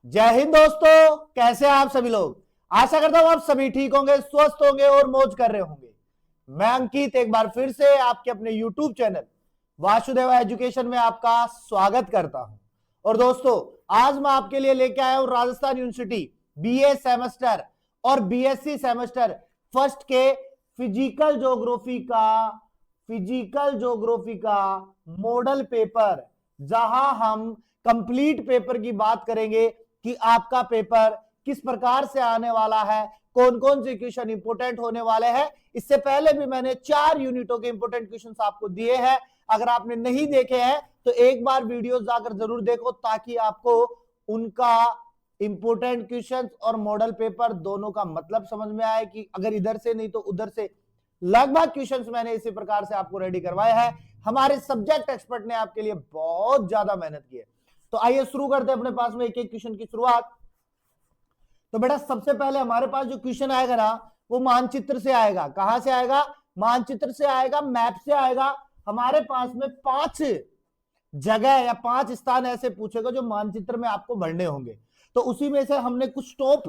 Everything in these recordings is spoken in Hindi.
जय हिंद दोस्तों, कैसे हैं आप सभी लोग। आशा करता हूं आप सभी ठीक होंगे, स्वस्थ होंगे और मौज कर रहे होंगे। मैं अंकित एक बार फिर से आपके अपने YouTube चैनल वासुदेवा एजुकेशन में आपका स्वागत करता हूं। और दोस्तों, आज मैं आपके लिए लेके आया हूं राजस्थान यूनिवर्सिटी बीए सेमेस्टर और बीएससी सेमेस्टर फर्स्ट के फिजिकल ज्योग्राफी का मॉडल पेपर, जहां हम कंप्लीट पेपर की बात करेंगे कि आपका पेपर किस प्रकार से आने वाला है, कौन कौन से क्वेश्चन इंपोर्टेंट होने वाले हैं। इससे पहले भी मैंने 4 यूनिटों के इंपोर्टेंट क्वेश्चंस आपको दिए हैं। अगर आपने नहीं देखे हैं तो एक बार वीडियो जाकर जरूर देखो, ताकि आपको उनका इंपोर्टेंट क्वेश्चंस और मॉडल पेपर दोनों का मतलब समझ में आए कि अगर इधर से नहीं तो उधर से लगभग क्वेश्चंस मैंने इसी प्रकार से आपको रेडी करवाए हैं। हमारे सब्जेक्ट एक्सपर्ट ने आपके लिए बहुत ज्यादा मेहनत की है। तो आइए शुरू करते हैं अपने पास में एक एक क्वेश्चन की शुरुआत। तो बेटा, सबसे पहले हमारे पास जो क्वेश्चन आएगा ना, वो मानचित्र से आएगा। कहां से आएगा? मानचित्र से आएगा, मैप से आएगा। हमारे पास में 5 जगह या 5 स्थान ऐसे पूछेगा जो मानचित्र में आपको भरने होंगे। तो उसी में से हमने कुछ टॉप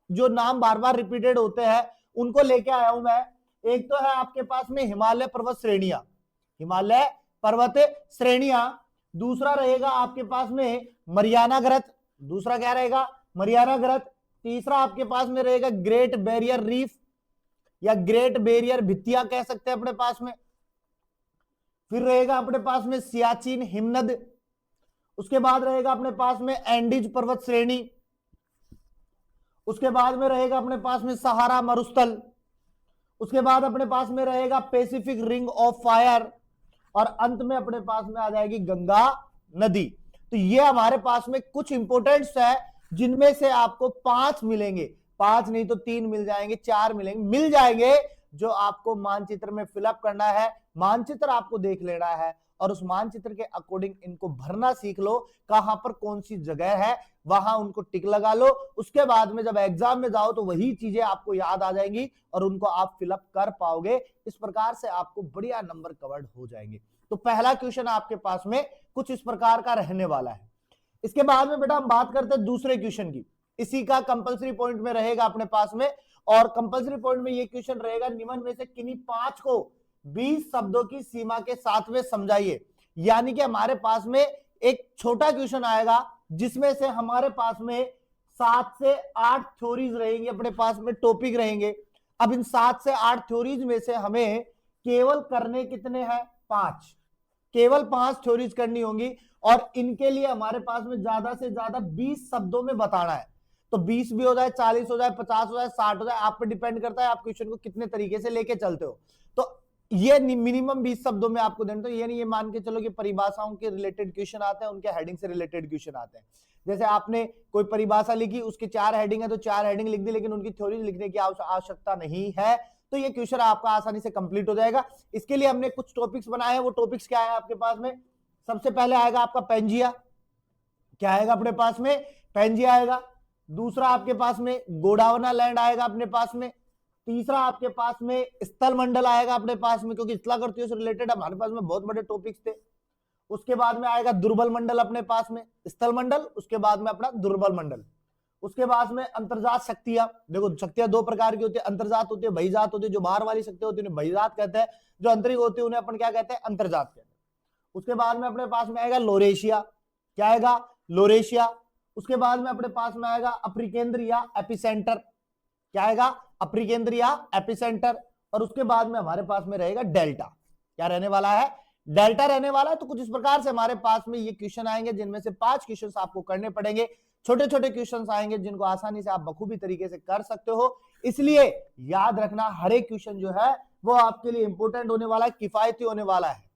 जो नाम बार बार रिपीटेड होते हैं उनको लेके आया हूं मैं। एक तो है आपके पास में हिमालय पर्वत श्रेणियां। दूसरा रहेगा आपके पास में मरियाना ग्रत। दूसरा क्या रहेगा? मरियाना ग्रत। तीसरा आपके पास में रहेगा ग्रेट बैरियर रीफ या ग्रेट बैरियर भित्तियां कह सकते हैं अपने पास में। फिर रहेगा अपने पास में सियाचिन हिमनद। उसके बाद रहेगा अपने पास में एंडीज पर्वत श्रेणी। उसके बाद में रहेगा अपने पास में सहारा मरुस्थल। उसके बाद अपने पास में रहेगा पैसिफिक रिंग ऑफ फायर। और अंत में अपने पास में आ जाएगी गंगा नदी। तो ये हमारे पास में कुछ इंपोर्टेंट्स है, जिनमें से आपको 5 मिलेंगे। 5 नहीं तो 3 मिल जाएंगे, 4 मिल जाएंगे, जो आपको मानचित्र में फिलअप करना है। मानचित्र आपको देख लेना है और उस मानचित्र के अकॉर्डिंग इनको भरना सीख लो। कहां पर कौन सी जगह है वहां उनको टिक लगा लो। उसके बाद में जब एग्जाम में जाओ तो वही चीजें आपको याद आ जाएंगी और उनको आप फिलअप कर पाओगे। इस प्रकार से आपको बढ़िया नंबर कवर्ड हो जाएंगे। तो पहला क्वेश्चन आपके पास में कुछ इस प्रकार का रहने वाला है। इसके बाद में बेटा हम बात करते हैं दूसरे क्वेश्चन की। इसी का कंपलसरी पॉइंट में रहेगा अपने पास में, और कंपलसरी पॉइंट में ये क्वेश्चन रहेगा, निम्न में से किन्हीं 5 को 20 शब्दों की सीमा के साथ में समझाइए। यानी कि हमारे पास में एक छोटा क्वेश्चन आएगा जिसमें से हमारे पास में 7 से 8 थ्योरीज रहेंगी, अपने पास में टॉपिक रहेंगे। अब इन 7 से 8 थ्योरीज में से हमें केवल करने कितने हैं? 5। केवल 5 थ्योरीज करनी होंगी और इनके लिए हमारे पास में ज्यादा से ज्यादा 20 शब्दों में बताना है। तो 20 भी हो जाए, 40 हो जाए, 50 हो जाए, 60 हो जाए, आप पे डिपेंड करता है आप क्वेश्चन को कितने तरीके से लेके चलते हो। तो ये मिनिमम 20 शब्दों में आपको देना। तो ये नहीं ये मान के चलो कि परिभाषाओं के रिलेटेड क्वेश्चन आते हैं, उनके हेडिंग से रिलेटेड क्वेश्चन आते हैं। जैसे आपने कोई परिभाषा लिखी, उसके 4 हेडिंग है तो 4 हेडिंग लिख दी, लेकिन उनकी थ्योरी लिखने की आवश्यकता नहीं है। तो ये क्वेश्चन आपका आसानी से कंप्लीट हो जाएगा। इसके लिए हमने कुछ टॉपिक्स बनाए हैं। वो टॉपिक्स क्या है आपके पास में? सबसे पहले आएगा आपका पेंजिया। क्या आएगा अपने पास में? पेंजिया आएगा। दूसरा आपके पास में गोंडवाना लैंड आएगा अपने पास में। तीसरा आपके पास में स्थल मंडल आएगा अपने पास में, क्योंकि स्थलाकृतियों से रिलेटेड हमारे पास में बहुत बड़े टॉपिक्स थे। उसके बाद में आएगा दुर्बल मंडल अपने पास में, स्थल मंडल, उसके बाद में अपना दुर्बल मंडल। उसके बाद में अंतर्जात शक्तियां। देखो, शक्तियां 2 प्रकार की होती है, अंतर्जात होती है, बहिर्जात होती है। जो बाहर वाली शक्ति होती है उन्हें बहिर्जात कहते हैं, जो आंतरिक होती है उन्हें अपन क्या कहते हैं? अंतर्जात कहते हैं। उसके बाद में अपने पास में आएगा लोरेशिया। क्या आएगा? लोरेशिया। उसके बाद में अपने पास में आएगा अप्रिकेंद्र या एपिसेंटर। क्या आएगा? अप्रिकेंद्र या एपिसेंटर। और उसके बाद में हमारे पास में रहेगा डेल्टा। क्या रहने वाला है? डेल्टा रहने वाला है। तो कुछ इस प्रकार से हमारे पास में ये क्वेश्चन आएंगे, जिनमें से 5 क्वेश्चन आपको करने पड़ेंगे। छोटे छोटे क्वेश्चन आएंगे जिनको आसानी से आप बखूबी तरीके से कर सकते हो। इसलिए याद रखना, हर एक क्वेश्चन जो है वो आपके लिए इंपॉर्टेंट होने वाला है, किफायती होने वाला है।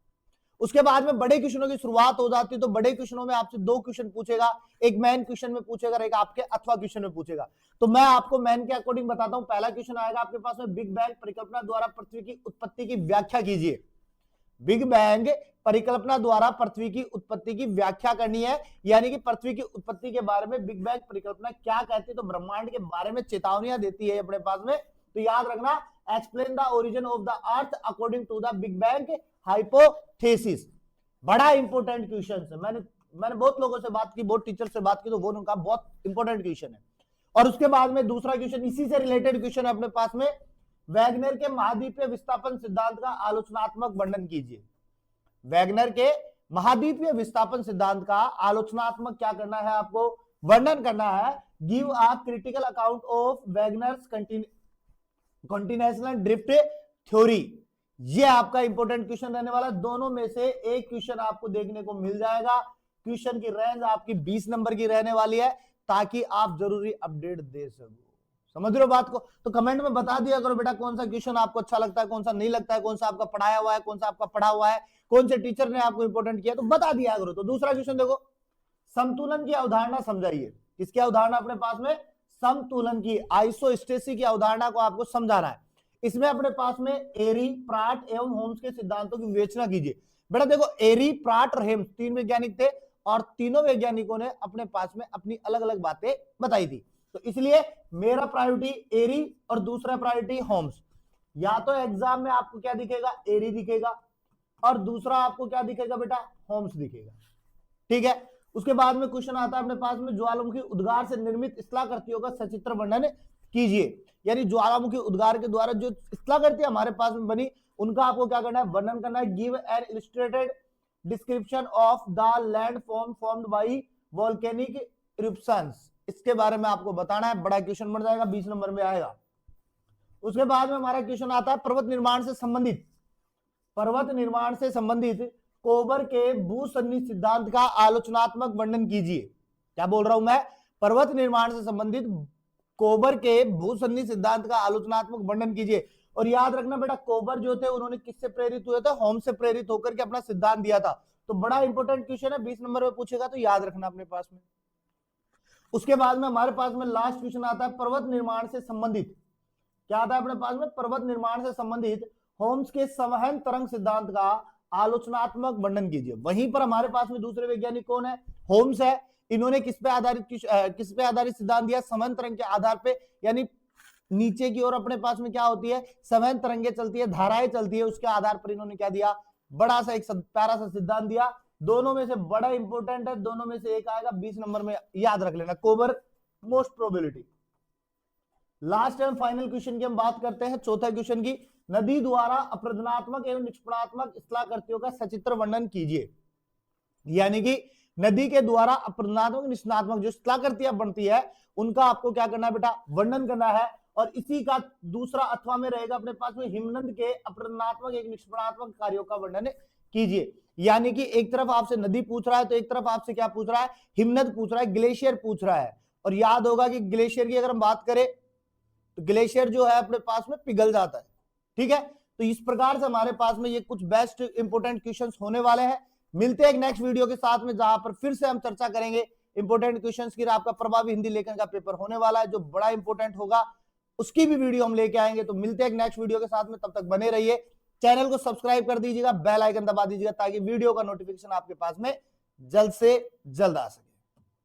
उसके बाद में बड़े क्वेश्चनों की शुरुआत हो जाती है। तो बड़े क्वेश्चनों में आपसे 2 क्वेश्चन पूछेगा, एक मेन क्वेश्चन में पूछेगा, एक आपके अथवा क्वेश्चन में पूछेगा। तो मैं आपको मेन के अकॉर्डिंग बताता हूं। पहला क्वेश्चन आएगा आपके पास में, बिग बैंग परिकल्पना द्वारा पृथ्वी की उत्पत्ति की व्याख्या कीजिए। बिग बैंग परिकल्पना द्वारा पृथ्वी की उत्पत्ति की व्याख्या करनी है। यानी कि पृथ्वी की उत्पत्ति के बारे में बिग बैंग परिकल्पना क्या कहती है, तो ब्रह्मांड के बारे में चेतावनियां देती है अपने पास में। तो याद रखना, explain the origin of the earth according to the big bang hypothesis. बड़ा इंपॉर्टेंट क्वेश्चन है। मैंने मैंने बहुत लोगों से बात की, बहुत टीचर से बात की, तो वो उनका बहुत इंपॉर्टेंट क्वेश्चन है। और उसके बाद में दूसरा क्वेश्चन इसी से रिलेटेड क्वेश्चन है अपने पास में, वैगनर के महाद्वीपीय विस्थापन सिद्धांत का आलोचनात्मक वर्णन कीजिए। वैगनर के महाद्वीपीय विस्थापन सिद्धांत का आलोचनात्मक क्या करना है, आपको वर्णन करना है। Give a critical account of Wagner's continental drift theory. ये आपका इंपॉर्टेंट क्वेश्चन रहने वाला है। दोनों में से एक क्वेश्चन आपको देखने को मिल जाएगा। क्वेश्चन की रेंज आपकी 20 नंबर की रहने वाली है, ताकि आप जरूरी अपडेट दे सको। समझ रहे हो बात को? तो कमेंट में बता दिया करो बेटा कौन सा क्वेश्चन आपको अच्छा लगता है, कौन सा नहीं लगता है, कौन सा आपका पढ़ाया हुआ है, कौन सा आपका पढ़ा हुआ है, कौन से टीचर ने आपको इंपॉर्टेंट किया, तो बता दिया करो। तो दूसरा क्वेश्चन देखो, समतुलन की अवधारणा समझाइए। किसकी अवधारणा अपने पास में? समतुलन की, आइसोस्टेसी की अवधारणा को आपको समझाना है। इसमें अपने पास में एरी, प्राट एवं होम्स के सिद्धांतों की विवेचना कीजिए। बेटा देखो, एरी, प्राट और हेम्स 3 वैज्ञानिक थे, और तीनों वैज्ञानिकों ने अपने पास में अपनी अलग अलग बातें बताई थी। तो इसलिए मेरा प्रायोरिटी एरी और दूसरा प्रायोरिटी होम्स। या तो एग्जाम में आपको क्या दिखेगा? एरी दिखेगा, और दूसरा आपको क्या दिखेगा बेटा? होम्स दिखेगा। ठीक है। उसके बाद में क्वेश्चन आता है अपने पास में, ज्वालामुखी उद्गार से निर्मित स्थलाकृतियों का सचित्र वर्णन कीजिए। यानी ज्वालामुखी उद्गार के द्वारा जो स्थलाकृति हमारे पास में बनी, उनका आपको क्या करना है? वर्णन करना है। Give an illustrated description of the land formed by volcanic eruptions. इसके बारे में आपको बताना है। बड़ा क्वेश्चन बन जाएगा, 20 नंबर में आएगा। उसके बाद में हमारा क्वेश्चन आता है पर्वत निर्माण से संबंधित, कोबर के भूसन्निध सिद्धांत का आलोचनात्मक वर्णन कीजिए। क्या बोल रहा हूं मैं? पर्वत निर्माण से संबंधित कोबर के भूसन्निध सिद्धांत का आलोचनात्मक वर्णन कीजिए। और याद रखना बेटा, कोबर जो थे उन्होंने किससे प्रेरित हुए थे? होम्स से प्रेरित होकर के अपना सिद्धांत दिया था। तो बड़ा इंपॉर्टेंट क्वेश्चन है, 20 नंबर में पूछेगा, तो याद रखना अपने पास में। उसके बाद में हमारे पास में लास्ट क्वेश्चन आता है पर्वत निर्माण से संबंधित। क्या आता है अपने पास में? पर्वत निर्माण से संबंधित होम्स के संवहन तरंग सिद्धांत का आलोचनात्मक वर्णन कीजिए। वहीं पर हमारे पास में दूसरे वैज्ञानिक कौन है? होम्स है। इन्होंने किस पे आधारित सिद्धांत दिया? संवहन तरंग के आधार पे। यानी नीचे की ओर अपने पास में क्या होती है? संवहन तरंगे चलती है, धाराएं चलती है, उसके आधार पर इन्होंने क्या दिया? बड़ा सा एक प्यारा सा सिद्धांत दिया। दोनों में से बड़ा इंपॉर्टेंट है, दोनों में से एक आएगा 20 नंबर में, याद रख लेना। कोबर most probability. Last and final question की हम बात करते हैं, चौथा क्वेश्चन की। नदी द्वारा अपरदनात्मक एवं निष्पणात्मक स्थलाकृतियों का सचित्र वर्णन कीजिए। यानी कि नदी के द्वारा अपरदनात्मक निष्पणात्मक जो स्थलाकृतियां बनती है, उनका आपको क्या करना है बेटा? वर्णन करना है। और इसी का दूसरा अथवा में रहेगा अपने पास में, हिमनद के अपरदनात्मक एक निष्पणात्मक कार्यों का वर्णन कीजिए। यानी कि एक तरफ आपसे नदी पूछ रहा है, तो एक तरफ आपसे क्या पूछ रहा है? हिमनद पूछ रहा है, ग्लेशियर पूछ रहा है। और याद होगा कि ग्लेशियर की अगर हम बात करें, तो ग्लेशियर जो है अपने पास में पिघल जाता है। ठीक है। तो इस प्रकार से हमारे पास में ये कुछ बेस्ट इंपोर्टेंट क्वेश्चंस होने वाले हैं। मिलते हैं एक नेक्स्ट वीडियो के साथ में, जहां पर फिर से हम चर्चा करेंगे इंपोर्टेंट क्वेश्चंस की। आपका प्रभावी हिंदी लेखन का पेपर होने वाला है, जो बड़ा इंपोर्टेंट होगा, उसकी भी वीडियो हम लेके आएंगे। तो मिलते हैं एक नेक्स्ट वीडियो के साथ में, तब तक बने रहिए। चैनल को सब्सक्राइब कर दीजिएगा, बेल आइकन दबा दीजिएगा, ताकि वीडियो का नोटिफिकेशन आपके पास में जल्द से जल्द आ सके।